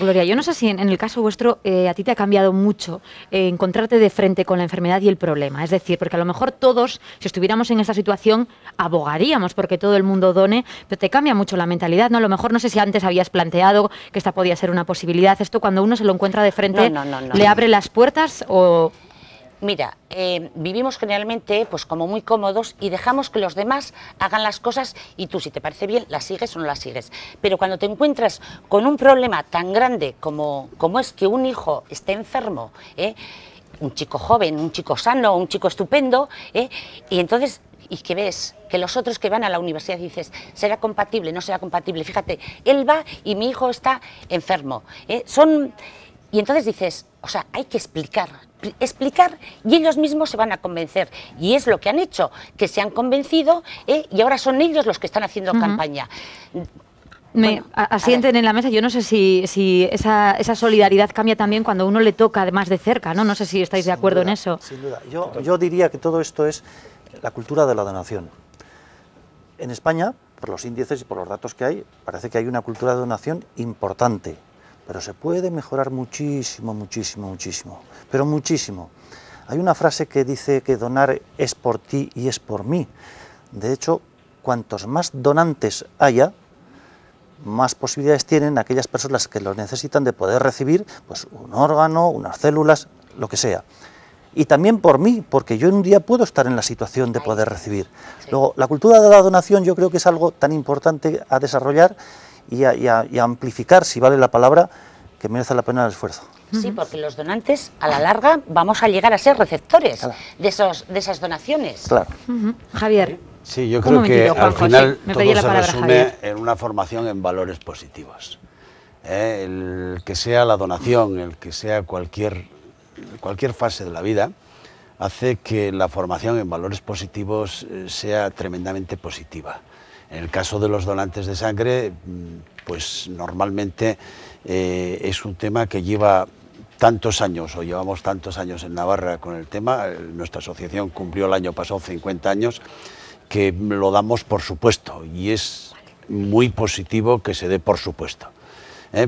Gloria, yo no sé si en el caso vuestro a ti te ha cambiado mucho encontrarte de frente con la enfermedad y el problema. Es decir, porque a lo mejor todos, si estuviéramos en esa situación, abogaríamos porque todo el mundo done, pero te cambia mucho la mentalidad, ¿no? A lo mejor no sé si antes habías planteado que esta podía ser una posibilidad. Esto cuando uno se lo encuentra de frente, ¿le abre las puertas o...? Mira, vivimos generalmente pues como muy cómodos y dejamos que los demás hagan las cosas y tú, si te parece bien, las sigues o no las sigues. Pero cuando te encuentras con un problema tan grande como es que un hijo esté enfermo, un chico joven, un chico sano, un chico estupendo, y entonces... y que ves que los otros que van a la universidad dices, ¿será compatible? ¿No será compatible? Fíjate, él va y mi hijo está enfermo. Y entonces dices, o sea, hay que explicar y ellos mismos se van a convencer. Y es lo que han hecho, que se han convencido y ahora son ellos los que están haciendo campaña. Bueno, asienten en la mesa. Yo no sé si esa solidaridad cambia también cuando uno le toca más de cerca, ¿no? No sé si estáis de acuerdo en eso. Sin duda. Yo diría que todo esto es la cultura de la donación. En España, por los índices y por los datos que hay, parece que hay una cultura de donación importante, pero se puede mejorar muchísimo, muchísimo, muchísimo, pero muchísimo. Hay una frase que dice que donar es por ti y es por mí. De hecho, cuantos más donantes haya, más posibilidades tienen aquellas personas que lo necesitan de poder recibir pues, un órgano, unas células, lo que sea. Y también por mí, porque yo en un día puedo estar en la situación de poder recibir. Luego, la cultura de la donación yo creo que es algo tan importante a desarrollar y a amplificar, si vale la palabra, que merece la pena el esfuerzo. Sí, porque los donantes, a la larga, vamos a llegar a ser receptores de esas donaciones. Claro. Javier. Sí, yo creo que al final todo se resume Javier. en una formación en valores positivos. El que sea la donación, el que sea cualquier fase de la vida, hace que la formación en valores positivos sea tremendamente positiva. En el caso de los donantes de sangre, pues normalmente es un tema que lleva tantos años, o llevamos tantos años en Navarra con el tema. Nuestra asociación cumplió el año pasado 50 años, que lo damos por supuesto, y es muy positivo que se dé por supuesto.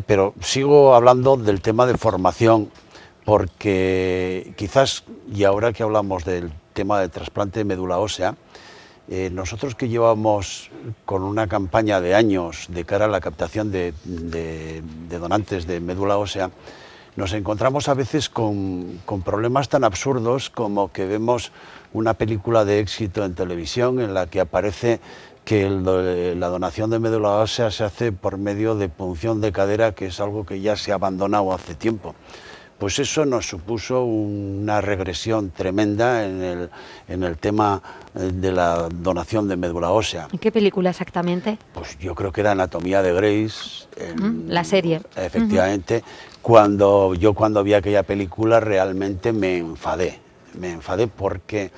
Pero sigo hablando del tema de formación, porque quizás, y ahora que hablamos del tema de trasplante de médula ósea, nosotros que llevamos con una campaña de años de cara a la captación de donantes de médula ósea, nos encontramos a veces con problemas tan absurdos como que vemos una película de éxito en televisión en la que aparece que la donación de médula ósea se hace por medio de punción de cadera, que es algo que ya se ha abandonado hace tiempo. Pues eso nos supuso una regresión tremenda en el tema de la donación de médula ósea. ¿En qué película exactamente? Pues yo creo que era Anatomía de Grey. La serie. Efectivamente. Cuando vi aquella película realmente me enfadé. Me enfadé porque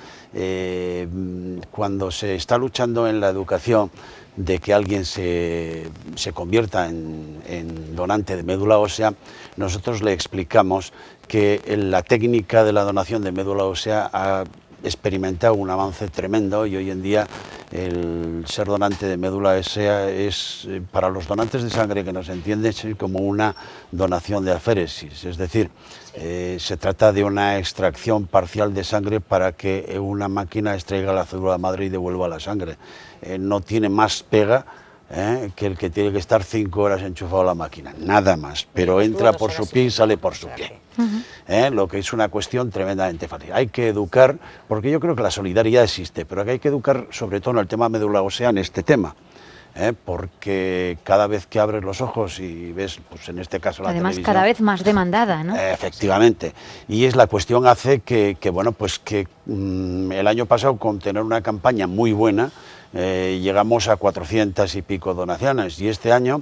cuando se está luchando en la educación de que alguien se convierta en donante de médula ósea, nosotros le explicamos que la técnica de la donación de médula ósea ha experimentado un avance tremendo y hoy en día el ser donante de médula ósea es, para los donantes de sangre que nos entienden, es como una donación de aféresis, es decir, se trata de una extracción parcial de sangre para que una máquina extraiga la célula madre y devuelva la sangre. No tiene más pega que el que tiene que estar 5 horas enchufado a la máquina, nada más, pero entra por su pie y sale por su pie. Lo que es una cuestión tremendamente fácil. Hay que educar, porque yo creo que la solidaridad existe, pero hay que educar sobre todo en el tema médula ósea, en este tema. Porque cada vez que abres los ojos y ves, pues en este caso la además televisión, cada vez más demandada, ¿no? Efectivamente, y es la cuestión hace que bueno, pues que el año pasado, con tener una campaña muy buena, llegamos a 400 y pico donaciones, y este año,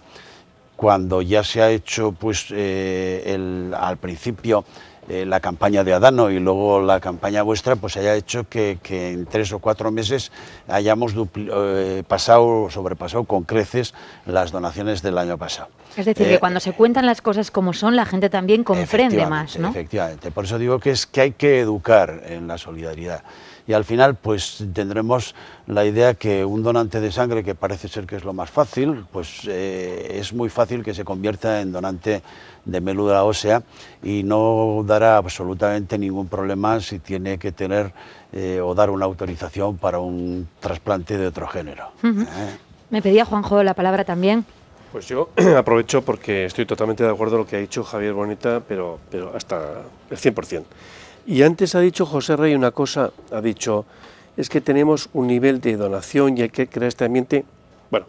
cuando ya se ha hecho pues al principio la campaña de Adano y luego la campaña vuestra, pues haya hecho que en 3 o 4 meses hayamos sobrepasado con creces las donaciones del año pasado. Es decir, que cuando se cuentan las cosas como son, la gente también comprende más, ¿no? Efectivamente, por eso digo que hay que educar en la solidaridad. y al final pues tendremos la idea que un donante de sangre, que parece ser que es lo más fácil, pues es muy fácil que se convierta en donante de médula ósea y no dará absolutamente ningún problema si tiene que tener o dar una autorización para un trasplante de otro género. Me pedía Juanjo la palabra también. Pues yo aprovecho porque estoy totalmente de acuerdo con lo que ha dicho Javier Boneta, pero hasta el 100%. Y antes ha dicho José Rey una cosa, ha dicho, es que tenemos un nivel de donación y hay que crear este ambiente. Bueno,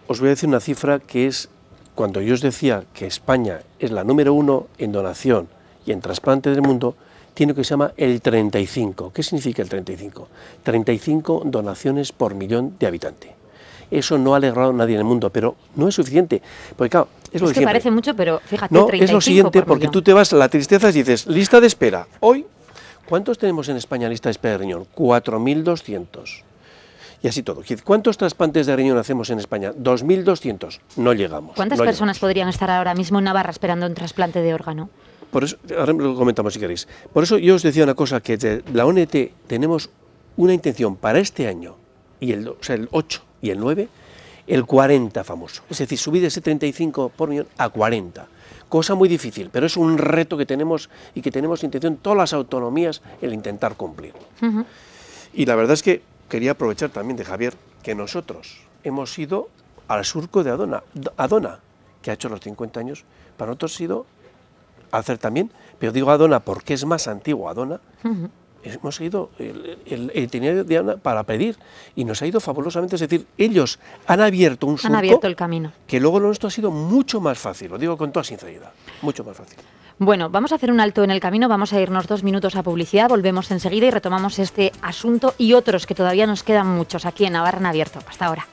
os voy a decir una cifra que es, cuando yo os decía que España es la número 1 en donación y en trasplante del mundo, tiene que se llama el 35. ¿Qué significa el 35? 35 donaciones por millón de habitantes. Eso no ha alegrado a nadie en el mundo, pero no es suficiente, porque claro, es lo de siempre. Que parece mucho, pero fíjate, no, 35 es lo siguiente, por porque millón. tú te vas a la tristeza y dices, lista de espera. Hoy, ¿cuántos tenemos en España lista de espera de riñón? 4.200. Y así todo. ¿Cuántos trasplantes de riñón hacemos en España? 2.200. No llegamos. ¿Cuántas personas podrían estar ahora mismo en Navarra esperando un trasplante de órgano? Por eso, ahora lo comentamos si queréis. Por eso yo os decía una cosa, que de la ONT tenemos una intención para este año, y el 8 y el 9, el 40 famoso. Es decir, subir ese 35 por millón a 40. Cosa muy difícil, pero es un reto que tenemos y que tenemos intención todas las autonomías el intentar cumplir. Y la verdad es que quería aprovechar también de Javier que nosotros hemos ido al surco de Adona, que ha hecho los 50 años, para nosotros ha sido hacer también, pero digo Adona porque es más antiguo Adona, hemos ido el itinerario de Adona para pedir y nos ha ido fabulosamente, es decir, ellos han abierto un surco, han abierto el camino, que luego lo nuestro ha sido mucho más fácil, lo digo con toda sinceridad, mucho más fácil. Bueno, vamos a hacer un alto en el camino, vamos a irnos 2 minutos a publicidad, volvemos enseguida y retomamos este asunto y otros que todavía nos quedan muchos aquí en Navarra en Abierto. Hasta ahora.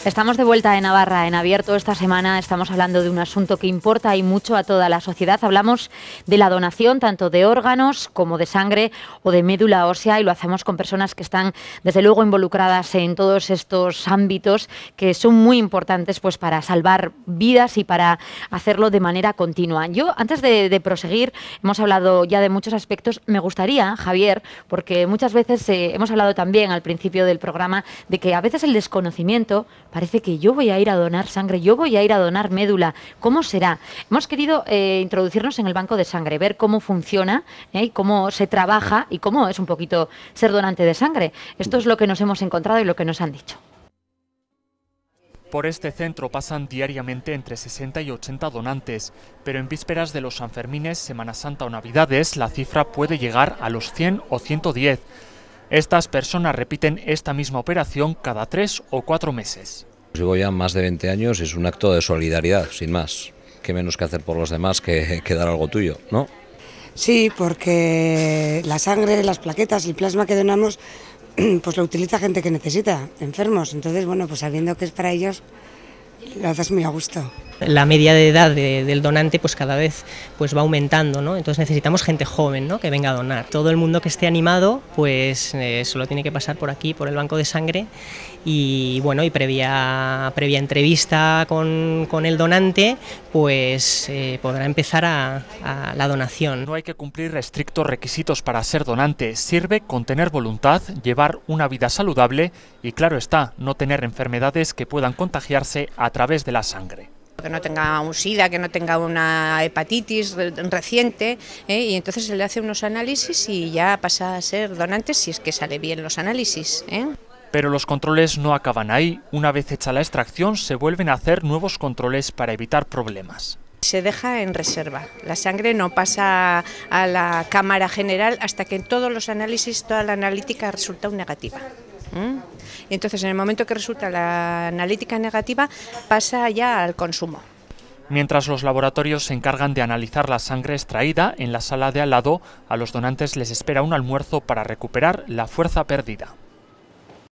Estamos de vuelta en Navarra en Abierto. Esta semana estamos hablando de un asunto que importa y mucho a toda la sociedad. Hablamos de la donación tanto de órganos como de sangre o de médula ósea y lo hacemos con personas que están desde luego involucradas en todos estos ámbitos que son muy importantes pues para salvar vidas y para hacerlo de manera continua. Yo, antes de proseguir, hemos hablado ya de muchos aspectos. Me gustaría, Javier, porque muchas veces hemos hablado también al principio del programa de que a veces el desconocimiento parece que yo voy a ir a donar sangre, yo voy a ir a donar médula. ¿Cómo será? Hemos querido introducirnos en el banco de sangre, ver cómo funciona, cómo se trabaja y cómo es un poquito ser donante de sangre. Esto es lo que nos hemos encontrado y lo que nos han dicho. Por este centro pasan diariamente entre 60 y 80 donantes, pero en vísperas de los Sanfermines, Semana Santa o Navidades, la cifra puede llegar a los 100 o 110. Estas personas repiten esta misma operación cada 3 o 4 meses. Llevo ya más de 20 años, es un acto de solidaridad, sin más. Qué menos que hacer por los demás que dar algo tuyo, ¿no? Sí, porque la sangre, las plaquetas, el plasma que donamos, pues lo utiliza gente que necesita, enfermos. Entonces, bueno, pues sabiendo que es para ellos, lo haces muy a gusto. La media de edad del donante pues cada vez pues va aumentando, ¿no? Entonces necesitamos gente joven, ¿no?, que venga a donar. Todo el mundo que esté animado pues solo tiene que pasar por aquí, por el banco de sangre y bueno, y previa entrevista con el donante pues podrá empezar a la donación. No hay que cumplir estrictos requisitos para ser donante, sirve con tener voluntad, llevar una vida saludable y claro está, no tener enfermedades que puedan contagiarse a través de la sangre. Que no tenga un SIDA, que no tenga una hepatitis reciente, y entonces se le hace unos análisis y ya pasa a ser donante si es que sale bien los análisis. Pero los controles no acaban ahí. Una vez hecha la extracción se vuelven a hacer nuevos controles para evitar problemas. Se deja en reserva. La sangre no pasa a la cámara general hasta que en todos los análisis, toda la analítica resulta negativa. Y entonces en el momento que resulta la analítica negativa pasa ya al consumo. Mientras los laboratorios se encargan de analizar la sangre extraída, en la sala de al lado a los donantes les espera un almuerzo para recuperar la fuerza perdida.